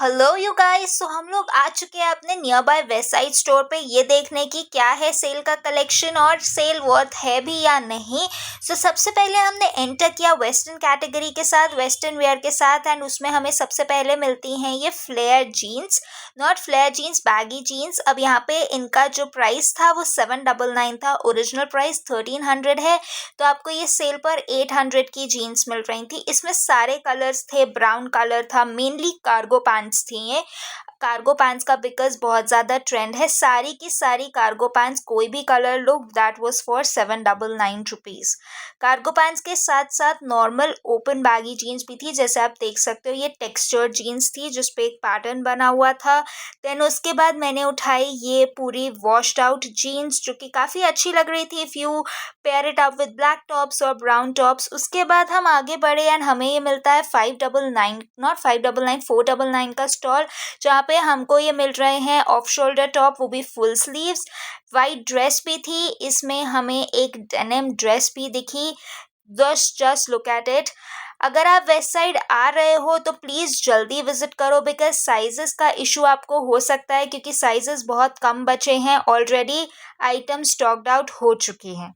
Hello you guys. सो हम लोग आ चुके हैं अपने near by west side store पे ये देखने की क्या है सेल का कलेक्शन और सेल वर्थ है भी या नहीं। सबसे पहले हमने एंटर किया वेस्टर्न कैटेगरी के साथ, वेस्टर्न वेयर के साथ, एंड उसमें हमें सबसे पहले मिलती हैं ये flare jeans, not flare jeans, baggy jeans. अब यहाँ पे इनका जो प्राइस था वो 799 था, ओरिजिनल प्राइस 1300 है। तो आपको ये सेल पर 800 की जीन्स मिल रही थी। इसमें सारे कलर्स थे, ब्राउन कलर था, मेनली कार्गो पैंट्स थी ये। कार्गो पैंट्स का बिकॉज बहुत ज़्यादा ट्रेंड है, सारी की सारी कार्गो पैंट्स कोई भी colour low, that was for 799 rupees. Cargo pants के साथ साथ नॉर्मल ओपन बैगी जीन्स भी थी, जैसे आप देख सकते हो ये टेक्सचर जीन्स थी जिसपे एक पैटर्न बना हुआ था। देन उसके बाद मैंने उठाई ये पूरी वॉश्ड आउट जीन्स जो कि काफ़ी अच्छी लग रही थी, if you pair it up with black tops और ब्राउन टॉप्स। उसके बाद हम आगे बढ़े एंड हमें ये मिलता है 599, नॉट 599, 499 का स्टॉल, जहाँ पे हमको ये मिल रहे हैं ऑफ शोल्डर टॉप, वो भी फुल स्लीव्स। वाइट ड्रेस भी थी, इसमें हमें एक डेनिम ड्रेस भी दिखी। Just look at it. अगर आप वेस्ट साइड आ रहे हो तो प्लीज़ जल्दी विजिट करो, बिकॉज साइजेस का इशू आपको हो सकता है, क्योंकि साइजेस बहुत कम बचे हैं, ऑलरेडी आइटम स्टॉक्ड आउट हो चुकी हैं।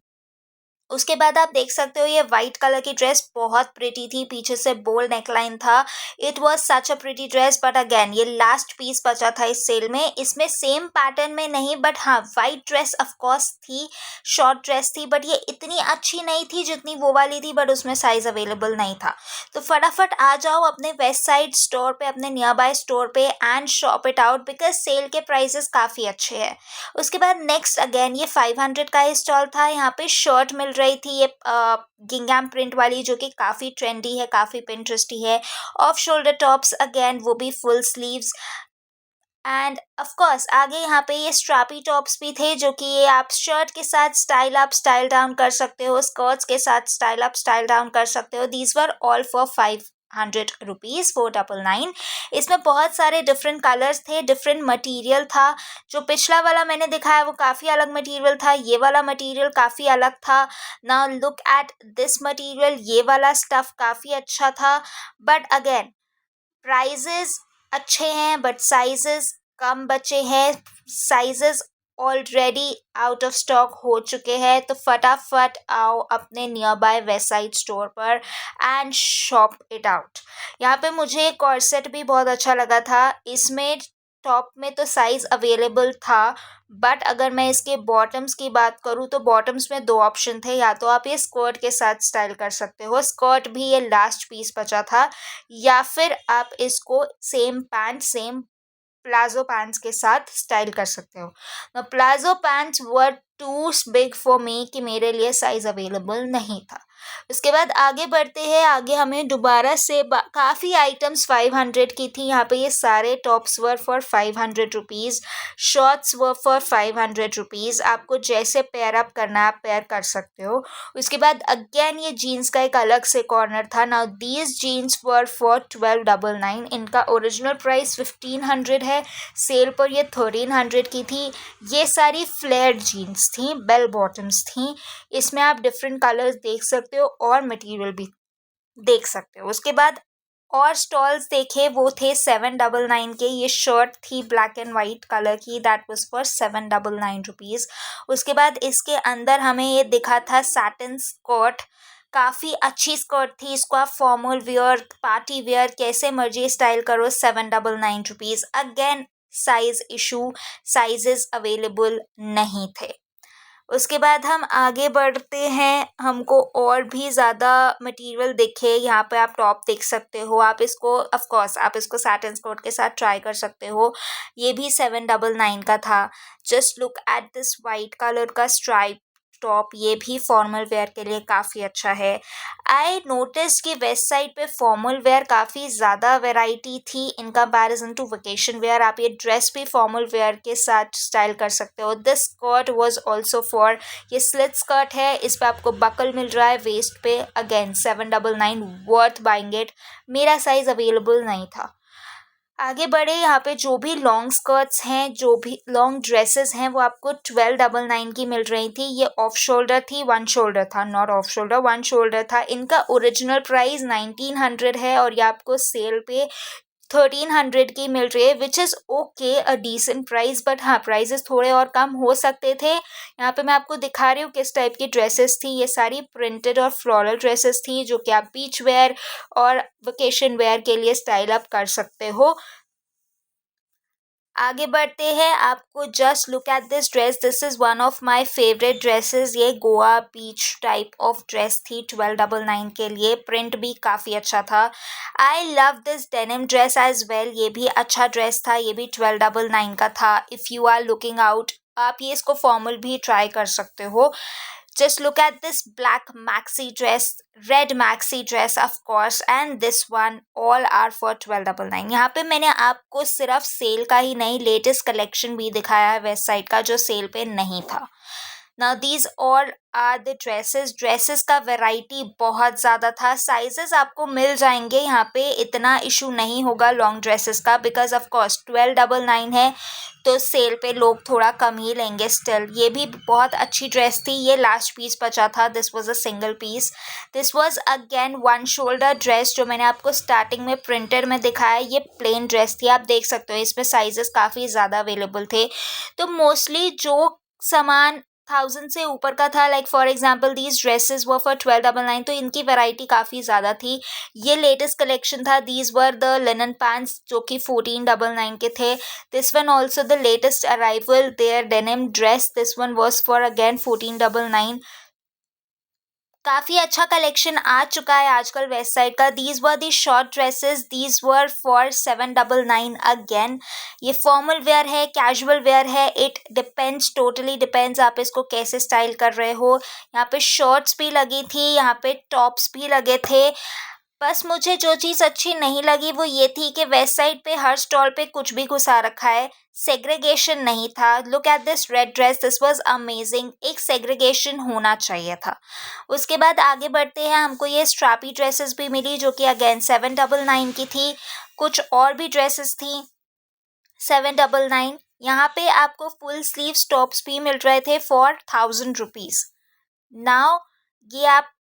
उसके बाद आप देख सकते हो ये वाइट कलर की ड्रेस बहुत प्रिटी थी, पीछे से बोल्ड नेकलाइन था। It was such a pretty dress, but again ये लास्ट पीस बचा था इस सेल में। इसमें सेम पैटर्न में नहीं, बट हाँ वाइट ड्रेस ऑफ कोर्स थी, शॉर्ट ड्रेस थी, बट ये इतनी अच्छी नहीं थी जितनी वो वाली थी, बट उसमें साइज अवेलेबल नहीं था। तो फटाफट आ जाओ अपने वेस्ट साइड स्टोर पे, अपने नियर बाय स्टोर पे, and shop it out, because sale के प्राइसेस काफ़ी अच्छे हैं। उसके बाद नेक्स्ट अगेन ये 500 का स्टॉल था। यहाँ पे शर्ट मिल रही थी ये गिंगम प्रिंट वाली, जो कि काफ़ी ट्रेंडी है, काफ़ी पिंटरेस्टी है। ऑफ शोल्डर टॉप्स अगेन, वो भी full sleeves. End of course आगे यहाँ पे ये स्ट्रैपी टॉप्स भी थे, जो कि ये आप शर्ट के साथ स्टाइल अप स्टाइल डाउन कर सकते हो, स्कर्ट्स के साथ स्टाइल अप स्टाइल डाउन कर सकते हो। These were all for 500 rupees, 499। इसमें बहुत सारे डिफरेंट कलर्स थे, डिफरेंट मटेरियल था। जो पिछला वाला मैंने दिखाया वो काफ़ी अलग मटेरियल था, ये वाला मटेरियल काफ़ी अलग था। Now look at this material, ये वाला स्टफ काफ़ी अच्छा था, बट अगेन प्राइजेस अच्छे हैं, बट साइजेस कम बचे हैं, sizes already out of stock हो चुके हैं। तो फटाफट आओ अपने near by west side store पर एंड शॉप इट आउट। यहाँ पे मुझे कॉर्सेट भी बहुत अच्छा लगा था। इसमें टॉप में तो साइज़ अवेलेबल था, बट अगर मैं इसके बॉटम्स की बात करूँ तो बॉटम्स में दो ऑप्शन थे, या तो आप ये स्कर्ट के साथ स्टाइल कर सकते हो, स्कर्ट भी ये लास्ट पीस बचा था, या फिर आप इसको same pant, same palazzo pants के साथ स्टाइल कर सकते हो। Palazzo pants were too big for me, कि मेरे लिए साइज़ अवेलेबल नहीं था। उसके बाद आगे बढ़ते हैं, आगे हमें दोबारा से काफ़ी आइटम्स 500 की थी। यहाँ पे ये सारे tops were for 500 rupees, shorts were for 500 rupees. आपको जैसे पेयर अप करना है आप पेयर कर सकते हो। उसके बाद अगेन ये जीन्स का एक अलग से कॉर्नर था। Now these genes were for 1299। इनका ओरिजिनल प्राइस 1500 है, सेल पर ये 1300 की थी। ये सारी फ्लेयर जीन्स थी, बेल बॉटम्स थी। इसमें आप डिफरेंट कलर्स देख सकते हो और मटेरियल भी देख सकते हो। उसके बाद और स्टॉल्स देखे, वो थे 799 के। ये शर्ट थी ब्लैक एंड वाइट कलर की, दैट वाज फॉर 799 रुपीज़। उसके बाद इसके अंदर हमें ये दिखा था सैटिन स्कर्ट, काफ़ी अच्छी स्कर्ट थी। इसको आप फॉर्मल वेयर, पार्टी वेयर, कैसे मर्जी स्टाइल करो, 799 rupees. Again size issue, sizes available नहीं थे। उसके बाद हम आगे बढ़ते हैं, हमको और भी ज़्यादा मटेरियल दिखे। यहाँ पे आप टॉप देख सकते हो, आप इसको ऑफ कोर्स आप इसको सैटिन कोट के साथ ट्राई कर सकते हो। ये भी 799 का था। Just look at this white colour का स्ट्राइप टॉप, ये भी फॉर्मल वेयर के लिए काफ़ी अच्छा है। आई नोटिस कि वेस्ट साइड पे फॉर्मल वेयर काफ़ी ज़्यादा वैरायटी थी in comparison to vacation wear. आप ये ड्रेस भी फॉर्मल वेयर के साथ स्टाइल कर सकते हो। This skirt was also for, ये स्लिट स्कर्ट है, इस पे आपको बकल मिल रहा है वेस्ट पे। Again 799, worth buying it. मेरा साइज़ अवेलेबल नहीं था। आगे बढ़े, यहाँ पे जो भी लॉन्ग स्कर्ट्स हैं, जो भी लॉन्ग ड्रेसेस हैं, वो आपको 1299 की मिल रही थी। ये ऑफ शोल्डर थी, वन शोल्डर था, not off shoulder, one shoulder था। इनका ओरिजिनल प्राइस 1900 है, और ये आपको सेल पे 1300 की मिल रही है, which is okay, a decent price, but हाँ प्राइजेस थोड़े और कम हो सकते थे। यहाँ पे मैं आपको दिखा रही हूँ किस टाइप की ड्रेसेस थी। ये सारी प्रिंटेड और फ्लोरल ड्रेसेस थी जो कि आप बीच वेयर और वेकेशन वेयर के लिए स्टाइल अप कर सकते हो। आगे बढ़ते हैं, आपको just look at this dress, this is one of my favourite dresses. ये Goa beach type of dress थी 1299 के लिए, प्रिंट भी काफ़ी अच्छा था। I love this denim dress as well, ये भी अच्छा ड्रेस था, ये भी 1299 का था। If you are looking out, आप ये इसको फॉर्मल भी ट्राई कर सकते हो। Just look at this black maxi dress, red maxi dress of course, and this one all are for 1299। यहाँ पे मैंने आपको सिर्फ सेल का ही नहीं, लेटेस्ट कलेक्शन भी दिखाया है वेस्ट साइड का जो सेल पे नहीं था। Now these all are the dresses. Dresses का वैरायटी बहुत ज़्यादा था, साइजेस आपको मिल जाएंगे यहाँ पे, इतना इशू नहीं होगा लॉन्ग ड्रेसेस का, बिकॉज ऑफ कोर्स 1299 है तो सेल पे लोग थोड़ा कम ही लेंगे। स्टिल ये भी बहुत अच्छी ड्रेस थी। ये लास्ट पीस बचा था, this was a single piece. This was again one shoulder dress जो मैंने आपको स्टार्टिंग में प्रिंटेड में दिखाया। ये प्लेन ड्रेस थी, आप देख सकते हो इसमें साइजेस काफ़ी ज़्यादा अवेलेबल थे। तो मोस्टली जो सामान 1000 से ऊपर का था, like for example these dresses वो फॉर 1299, तो इनकी वैरायटी काफ़ी ज़्यादा थी। ये लेटेस्ट कलेक्शन था, these were the linen pants जो कि 1499 के थे। This one also the latest arrival, there denim dress, this one was for again 1499। काफ़ी अच्छा कलेक्शन आ चुका है आजकल वेस्ट साइड का। These were the short dresses, these were for 799 again. ये फॉर्मल वेयर है, कैजुअल वेयर है, इट डिपेंड्स, टोटली डिपेंड्स आप इसको कैसे स्टाइल कर रहे हो। यहाँ पे शॉर्ट्स भी लगी थी, यहाँ पे टॉप्स भी लगे थे। बस मुझे जो चीज़ अच्छी नहीं लगी वो ये थी कि वेस्ट साइड पे हर स्टॉल पे कुछ भी घुसा रखा है, सेग्रीगेशन नहीं था। Look at this red dress, this was amazing, एक सेग्रीगेशन होना चाहिए था। उसके बाद आगे बढ़ते हैं, हमको ये स्ट्रैपी ड्रेसेस भी मिली जो कि अगेन 799 की थी। कुछ और भी ड्रेसेस थी 799। यहाँ पे आपको फुल स्लीव टॉप्स भी मिल रहे थे फॉर 1000 रुपीज़। नाउ ये आप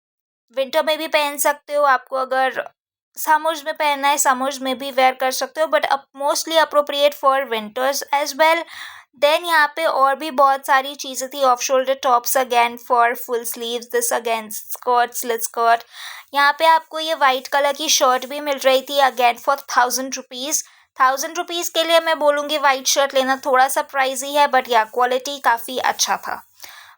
विंटर में भी पहन सकते हो, आपको अगर समर्स में पहनना है समर्स में भी वेयर कर सकते हो, बट अब mostly appropriate for winters as well. Then यहाँ पे और भी बहुत सारी चीज़ें थी, off shoulder tops again for full sleeves, this again skirt, slit skirt. यहाँ पे आपको ये वाइट कलर की शर्ट भी मिल रही थी अगेन फॉर 1000 रुपीज़। 1000 रुपीज़ के लिए मैं बोलूँगी वाइट शर्ट लेना थोड़ा सा प्राइजी है, बट या क्वालिटी काफ़ी अच्छा था।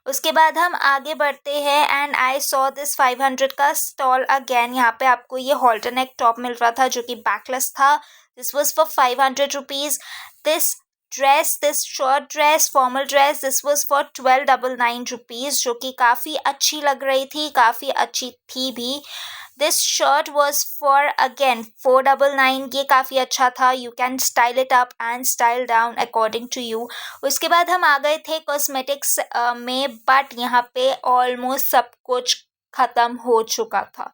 उसके बाद हम आगे बढ़ते हैं, एंड आई सॉ दिस 500 का स्टॉल अगेन। यहाँ पे आपको ये हॉल्टर नेक टॉप मिल रहा था जो कि बैकलेस था, this was for 500 rupees. This dress, this short dress, formal dress, this was for 1299 rupees, जो कि काफ़ी अच्छी लग रही थी, काफ़ी अच्छी थी भी। This shirt was for again 499, ये काफ़ी अच्छा था। You can style it up and style down according to you. उसके बाद हम आ गए थे कॉस्मेटिक्स में, बट यहाँ पे ऑलमोस्ट सब कुछ ख़त्म हो चुका था।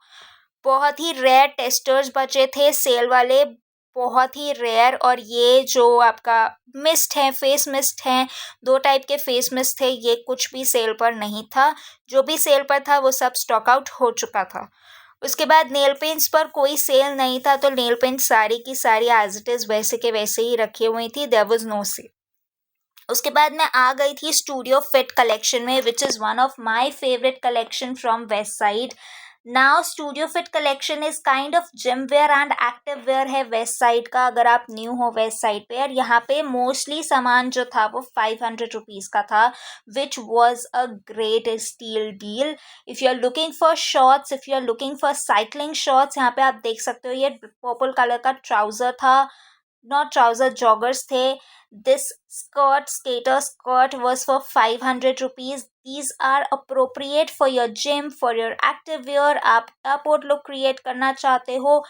बहुत ही रेयर टेस्टर्स बचे थे सेल वाले, बहुत ही रेयर। और ये जो आपका मिस्ट है, फेस मिस्ट हैं, दो टाइप के फेस मिस्ट थे, ये कुछ भी सेल पर नहीं था। जो भी सेल पर था वो सब स्टॉक आउट हो चुका था। उसके बाद नेल पेंट्स पर कोई सेल नहीं था, तो नेल पेंट सारी की सारी एज इट इज़ वैसे के वैसे ही रखी हुई थी, देयर वाज नो सेल। उसके बाद मैं आ गई थी स्टूडियो फिट कलेक्शन में, which is one of my favourite collection from Westside. Now studio fit collection is kind of gym wear and active wear है वेस्ट साइड का, अगर आप न्यू हो वेस्ट साइड पे। और यहाँ पे मोस्टली सामान जो था वो 500 रुपीज़ का था, which was a great steal deal. If you are looking for shorts, if you are looking for cycling shorts, यहाँ पे आप देख सकते हो ये पर्पल कलर का ट्राउज़र था, नॉट ट्राउज़र, जॉगर्स थे। This skirt, skater skirt was for 500 rupees. These are appropriate for your gym, for your active wear. आप airport look create करना चाहते हो,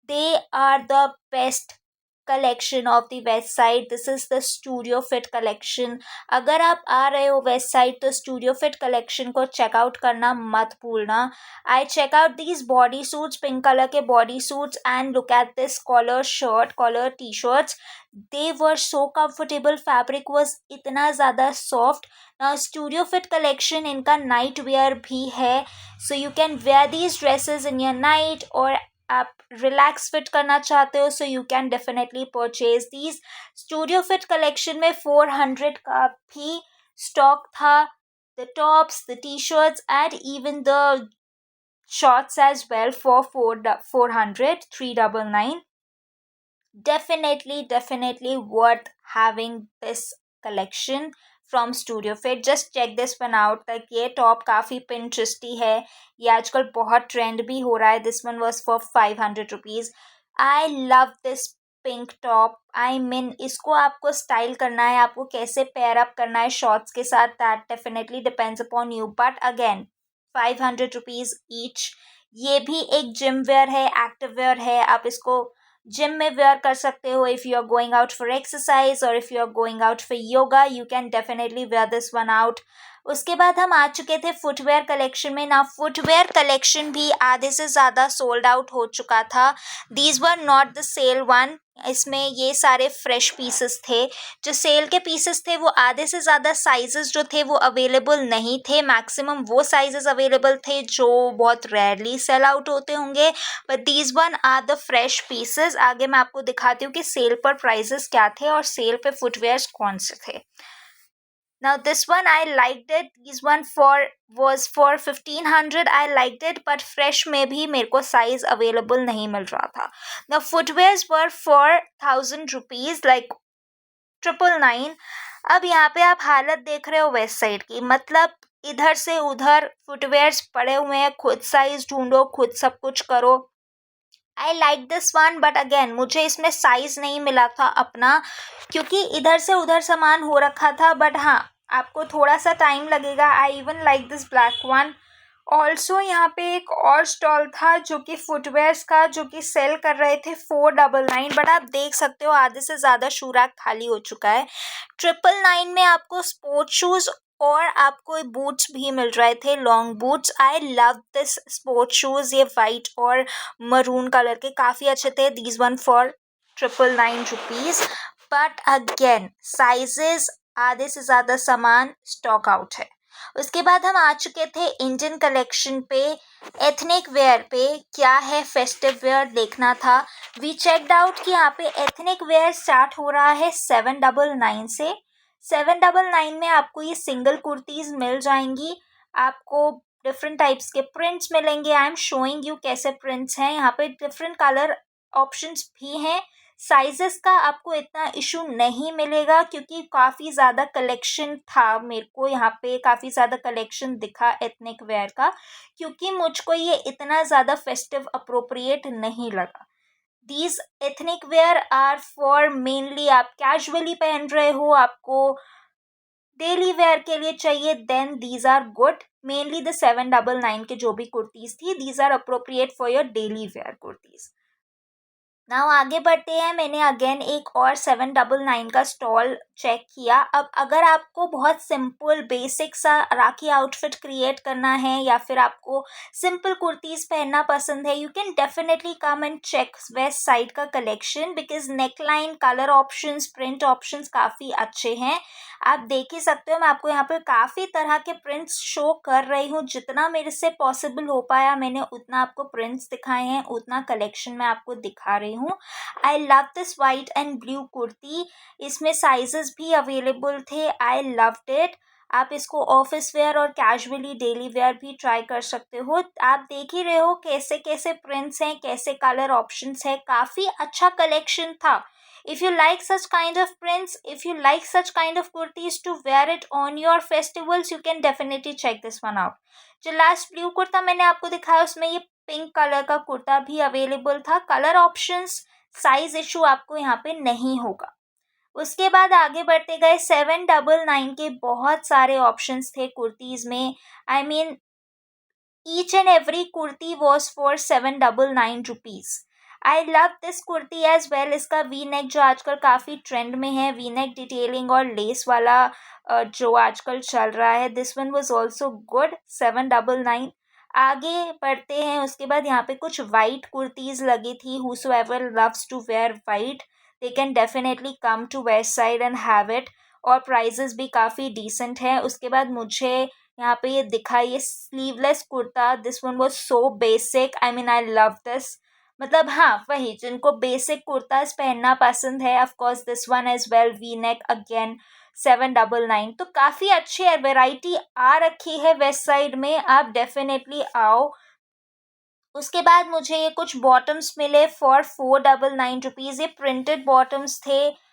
they are the best collection of the west side. This is the studio fit collection. अगर आप आ रहे हो west side तो स्टूडियो फिट कलेक्शन को चेकआउट करना मत भूलना। I check out these body suits, pink colour के body suits, and look at this collar shirt, collar T shirts, they were so comfortable, fabric was इतना ज़्यादा soft. Studio fit collection इनका night wear भी है, so you can wear these dresses in your night और आप relax fit करना चाहते हो, so you can definitely purchase these. Studio fit collection में 400 का भी स्टॉक था, the tops, the T shirts and even the shorts as well for 400 399. Definitely worth having this collection from Studio Fit. Just check this one out, तक ये top काफ़ी पिंटरेस्टी है, ये आजकल बहुत ट्रेंड भी हो रहा है. This one was for 500 rupees. I love this pink top. I mean इसको आपको स्टाइल करना है, आपको कैसे पेयर अप करना है शॉर्ट्स के साथ, that definitely depends upon you. But again 500 rupees each. ये भी एक जिम वेयर है, एक्टिव वेयर है. आप इसको जिम में वेयर कर सकते हो. If you are going out for exercise और if you are going out for yoga, you can definitely wear this one out. उसके बाद हम आ चुके थे फुटवेयर कलेक्शन में ना. फुटवेयर कलेक्शन भी आधे से ज़्यादा सोल्ड आउट हो चुका था. These were not the sale one. इसमें ये सारे फ्रेश पीसेस थे. जो सेल के पीसेस थे वो आधे से ज़्यादा साइजेस जो थे वो अवेलेबल नहीं थे. मैक्सिमम वो साइजेस अवेलेबल थे जो बहुत रेयरली सेल आउट होते होंगे. But these one are the fresh pieces. आगे मैं आपको दिखाती हूँ कि सेल पर प्राइजेस क्या थे और सेल पे फुटवेयर्स कौन से थे. Now this one I liked it. This one was for 1500. I liked it, but fresh में भी मेरे को size available नहीं मिल रहा था. Now footwears were for 1000 rupees, like 999. अब यहाँ पे आप हालत देख रहे हो वेस्ट साइड की, मतलब इधर से उधर फुटवेयर्स पड़े हुए हैं. खुद साइज ढूंढो, खुद सब कुछ करो. I like this one, but again मुझे इसमें साइज नहीं मिला था अपना, क्योंकि इधर से उधर सामान हो रखा था. बट हाँ, आपको थोड़ा सा टाइम लगेगा. I even like this black one. Also यहाँ पे एक और स्टॉल था जो कि फुटवेयर्स का, जो कि सेल कर रहे थे 499. बट आप देख सकते हो आधे से ज़्यादा शू रैक खाली हो चुका है. 999 में आपको स्पोर्ट्स शूज़ और आपको बूट्स भी मिल रहे थे, long boots. I love this sports shoes. ये वाइट और मरून कलर के काफ़ी अच्छे थे. These one for 999 rupees. But again sizes आधे से ज़्यादा सामान स्टॉक आउट है. उसके बाद हम आ चुके थे इंडियन कलेक्शन पे. एथनिक वेयर पे क्या है, फेस्टिव वेयर देखना था. वी चेकड आउट कि यहाँ पे एथनिक वेयर स्टार्ट हो रहा है 799 से. 799 में आपको ये सिंगल कुर्तीज़ मिल जाएंगी. आपको डिफरेंट टाइप्स के प्रिंट्स मिलेंगे. आई एम शोइंग यू कैसे प्रिंट्स हैं. यहाँ पे डिफरेंट कलर ऑप्शंस भी हैं. साइजेस का आपको इतना इशू नहीं मिलेगा, क्योंकि काफ़ी ज़्यादा कलेक्शन था. मेरे को यहाँ पे काफ़ी ज़्यादा कलेक्शन दिखा एथनिक वेयर का, क्योंकि मुझको ये इतना ज़्यादा फेस्टिव अप्रोप्रिएट नहीं लगा. These ethnic wear are for mainly आप कैजुअली पहन रहे हो, आपको डेली वेयर के लिए चाहिए, then these are good. Mainly the 799 के जो भी कुर्तीज़ थी, these are appropriate for your daily wear kurtis. Now आगे बढ़ते हैं. मैंने अगेन एक और 799 का स्टॉल चेक किया. अब अगर आपको बहुत सिंपल बेसिक सा राखी आउटफिट क्रिएट करना है या फिर आपको सिंपल कुर्तीज़ पहनना पसंद है, you can definitely come and check west side का collection, because neckline, colour options, print options काफ़ी अच्छे हैं. आप देख ही सकते हो, मैं आपको यहाँ पर काफ़ी तरह के प्रिंट्स शो कर रही हूँ. जितना मेरे से पॉसिबल हो पाया मैंने उतना आपको प्रिंट्स दिखाए हैं, उतना कलेक्शन मैं आपको दिखा रही हूँ. आई love this white and blue kurti. इसमें साइजेस भी अवेलेबल थे. I loved it. आप इसको ऑफिस वेयर और कैजुअली डेली वेयर भी ट्राई कर सकते हो. आप देख ही रहे हो कैसे कैसे प्रिंट्स हैं, कैसे कलर ऑप्शंस है. काफ़ी अच्छा कलेक्शन था. If you like such kind of prints, if you like such kind of kurtis to wear it on your festivals, you can definitely check this one out. जो last blue kurta मैंने आपको दिखाया उसमें ये पिंक कलर का कुर्ता भी available था. Colour options, size issue आपको यहाँ पे नहीं होगा. उसके बाद आगे बढ़ते गए. 799 के बहुत सारे ऑप्शंस थे कुर्तीज़ में. I mean each and every kurti was for 799 rupees. I love this kurti as well. इसका वी नेक जो आजकल काफ़ी ट्रेंड में है, वी नेक डिटेलिंग और लेस वाला जो आजकल चल रहा है, this one was also good. 799. आगे बढ़ते हैं. उसके बाद यहाँ पे कुछ वाइट कुर्तीज़ लगी थी. whosoever loves to wear white, they can definitely come to west side and have it. और प्राइजेस भी काफ़ी डिसेंट है. उसके बाद मुझे यहाँ पे ये दिखा, ये sleeveless kurta. This one was so basic. I mean I love this. मतलब हाँ वही, जिनको बेसिक कुर्ताज पहनना पसंद है, of course this one as well, V neck again 799। तो काफ़ी अच्छी वेराइटी आ रखी है वेस्ट साइड में, आप डेफिनेटली आओ। उसके बाद मुझे ये कुछ बॉटम्स मिले फॉर 499 रुपीज़। ये प्रिंटेड बॉटम्स थे।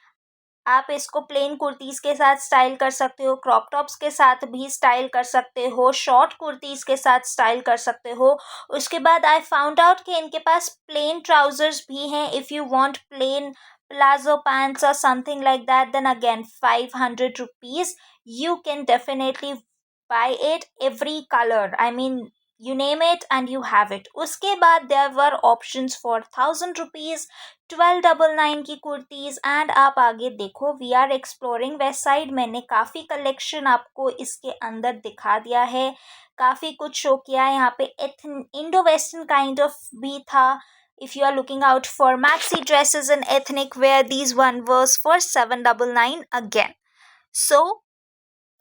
आप इसको प्लेन कुर्तीज़ के साथ स्टाइल कर सकते हो, क्रॉप टॉप्स के साथ भी स्टाइल कर सकते हो, शॉर्ट कुर्तीज़ के साथ स्टाइल कर सकते हो। उसके बाद आई फाउंड आउट कि इनके पास प्लेन ट्राउज़र्स भी हैं। If you want plain palazzo pants और something like that, then again 500 rupees. You can definitely buy it, every colour, I mean you name it and you have it. उसके बाद there were options for 1000 rupees, 1299 की kurtis. And आप आगे देखो, we are exploring Westside. मैंने काफ़ी collection आपको इसके अंदर दिखा दिया है, काफ़ी कुछ शो किया है। यहाँ पे इंडो वेस्टर्न काइंड ऑफ भी था। If you are looking out for maxi dresses and ethnic wear, these one were for 799 again. So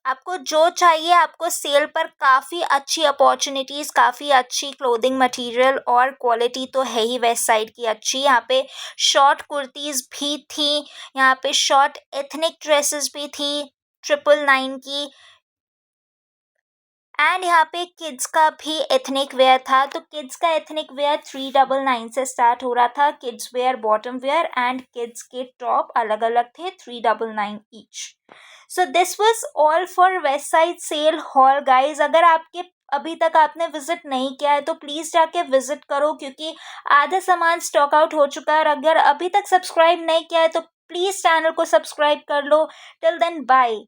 आपको जो चाहिए, आपको सेल पर काफ़ी अच्छी अपॉर्चुनिटीज़, काफ़ी अच्छी क्लोथिंग मटेरियल और क्वालिटी तो है ही वेस्ट साइड की अच्छी। यहाँ पे शॉर्ट कुर्तीज़ भी थी, यहाँ पे शॉर्ट एथनिक ड्रेसेस भी थी 999 की। एंड यहाँ पे किड्स का भी एथनिक वेयर था। तो किड्स का एथनिक वेयर 399 से स्टार्ट हो रहा था। Kids wear, bottom wear and kids के टॉप अलग अलग थे, 399 each. So this was all for Westside sale hall guys. अगर आपके अभी तक आपने विजिट नहीं किया है तो प्लीज़ जाके विजिट करो, क्योंकि आधा सामान स्टॉक आउट हो चुका है। और अगर अभी तक सब्सक्राइब नहीं किया है तो प्लीज़ चैनल को सब्सक्राइब कर लो। Till then bye.